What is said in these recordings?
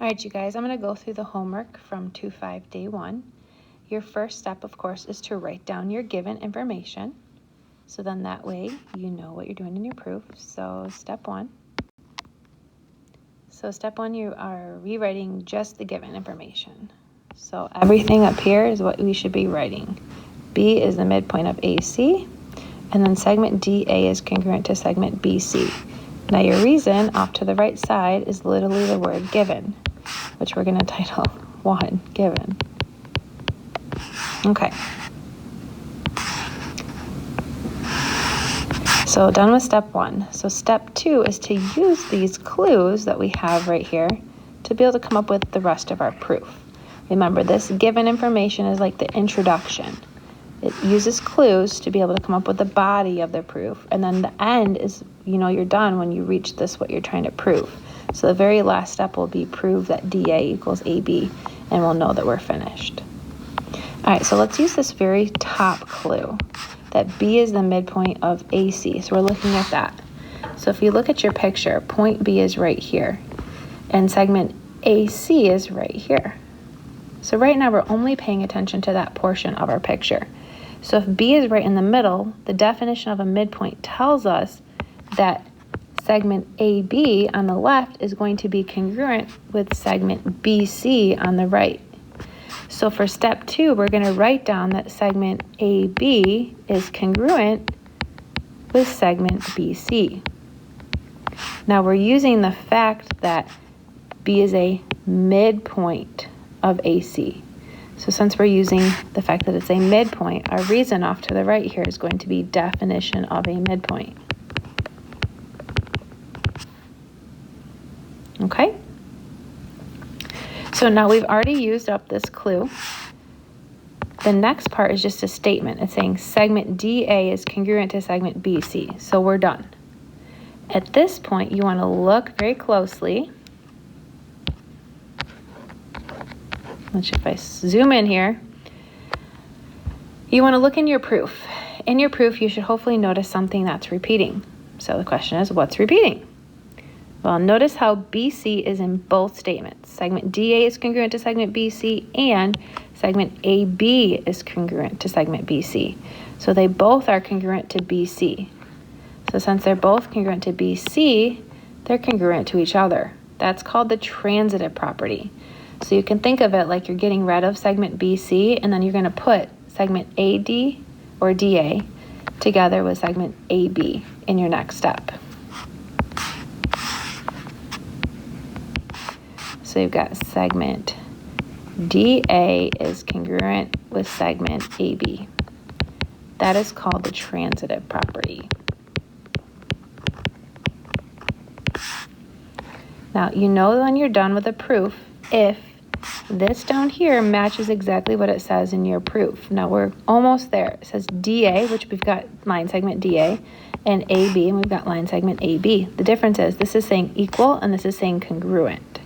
All right, you guys, I'm going to go through the homework from 2-5 day 1. Your first step, of course, is to write down your given information. So then that way you know what you're doing in your proof. So step 1. You are rewriting just the given information. So everything up here is what we should be writing. B is the midpoint of AC, and then segment DA is congruent to segment BC. Now your reason off to the right side is literally the word given, which we're going to title 1, given. Okay. So done with step 1. So step 2 is to use these clues that we have right here to be able to come up with the rest of our proof. Remember, this given information is like the introduction. It uses clues to be able to come up with the body of the proof. And then the end is, you're done when you reach this, what you're trying to prove. So the very last step will be prove that DA equals AB, and we'll know that we're finished. All right, so let's use this very top clue, that B is the midpoint of AC. So we're looking at that. So if you look at your picture, point B is right here, and segment AC is right here. So right now we're only paying attention to that portion of our picture. So if B is right in the middle, the definition of a midpoint tells us that segment AB on the left is going to be congruent with segment BC on the right. So for step 2, we're going to write down that segment AB is congruent with segment BC. Now we're using the fact that B is a midpoint of AC. So since we're using the fact that it's a midpoint, our reason off to the right here is going to be definition of a midpoint. Okay? So now we've already used up this clue. The next part is just a statement. It's saying segment DA is congruent to segment BC. So we're done. At this point, you want to look very closely. If I zoom in here, you want to look in your proof. In your proof, you should hopefully notice something that's repeating. So the question is, what's repeating? Well, notice how BC is in both statements. Segment DA is congruent to segment BC, and segment AB is congruent to segment BC. So they both are congruent to BC. So since they're both congruent to BC, they're congruent to each other. That's called the transitive property. So you can think of it like you're getting rid of segment BC, and then you're going to put segment AD or DA together with segment AB in your next step. So you've got segment DA is congruent with segment AB. That is called the transitive property. Now, you know when you're done with a proof if this down here matches exactly what it says in your proof. Now we're almost there. It says DA, which we've got line segment DA, and AB, and we've got line segment AB. The difference is this is saying equal and this is saying congruent.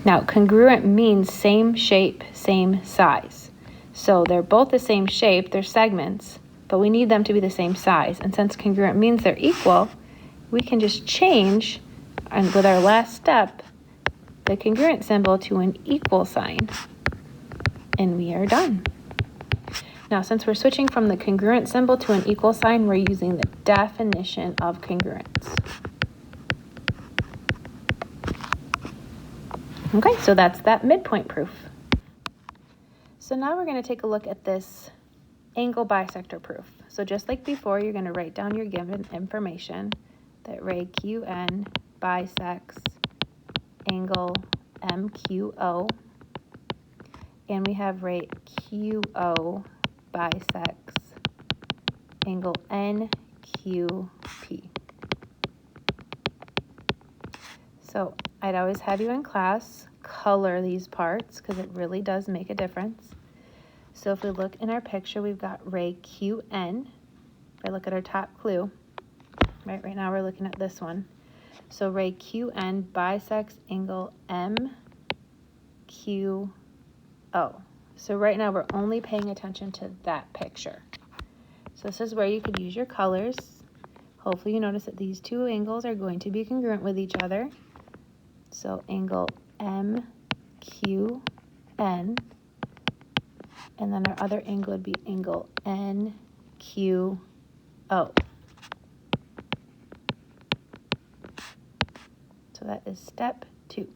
Now, congruent means same shape, same size. So they're both the same shape, they're segments, but we need them to be the same size. And since congruent means they're equal, we can just change, and with our last step, the congruent symbol to an equal sign, and we are done. Now, since we're switching from the congruent symbol to an equal sign, we're using the definition of congruence. Okay, so that's that midpoint proof. So now we're going to take a look at this angle bisector proof. So just like before, you're going to write down your given information that ray QN bisects angle MQO, and we have ray QO bisects angle NQP. So I'd always have you in class color these parts because it really does make a difference. So if we look in our picture, we've got ray QN. If I look at our top clue, right now we're looking at this one. So ray QN bisects angle MQO. So right now we're only paying attention to that picture. So this is where you could use your colors. Hopefully you notice that these two angles are going to be congruent with each other. So angle MQN, and then our other angle would be angle NQO. So that is step 2.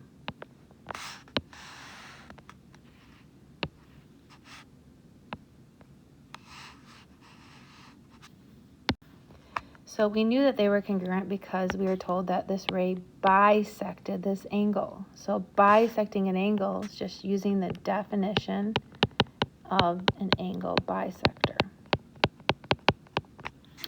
So we knew that they were congruent because we were told that this ray bisected this angle. So bisecting an angle is just using the definition of an angle bisector.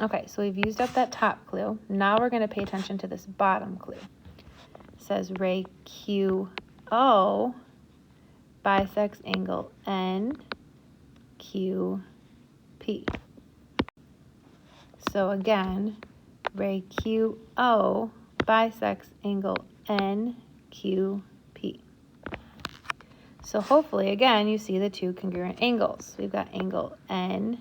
Okay, so we've used up that top clue. Now we're going to pay attention to this bottom clue. It says ray QO bisects angle NQP. So again, ray QO bisects angle NQP. So hopefully, again, you see the two congruent angles. We've got angle NQO.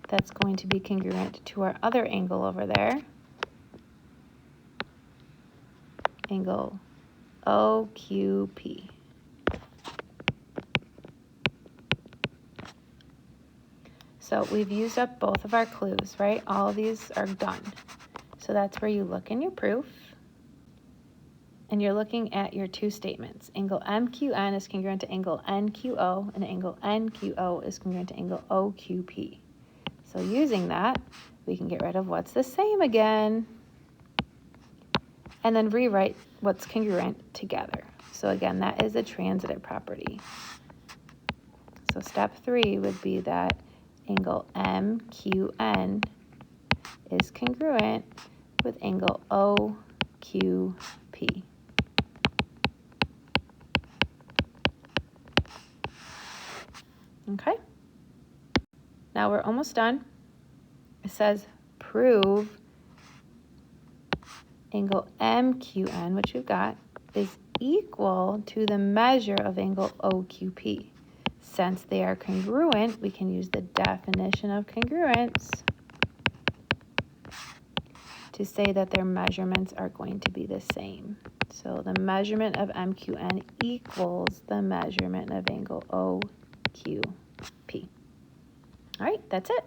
That's going to be congruent to our other angle over there, angle OQP. So we've used up both of our clues, right? All of these are done. So that's where you look in your proof, and you're looking at your two statements. Angle MQN is congruent to angle NQO, and angle NQO is congruent to angle OQP. So using that, we can get rid of what's the same again, and then rewrite what's congruent together. So again, that is a transitive property. So step 3 would be that angle MQN is congruent with angle OQP. Okay? Now we're almost done. It says prove angle MQN, which we've got, is equal to the measure of angle OQP. Since they are congruent, we can use the definition of congruence to say that their measurements are going to be the same. So the measurement of MQN equals the measurement of angle OQP. All right, that's it.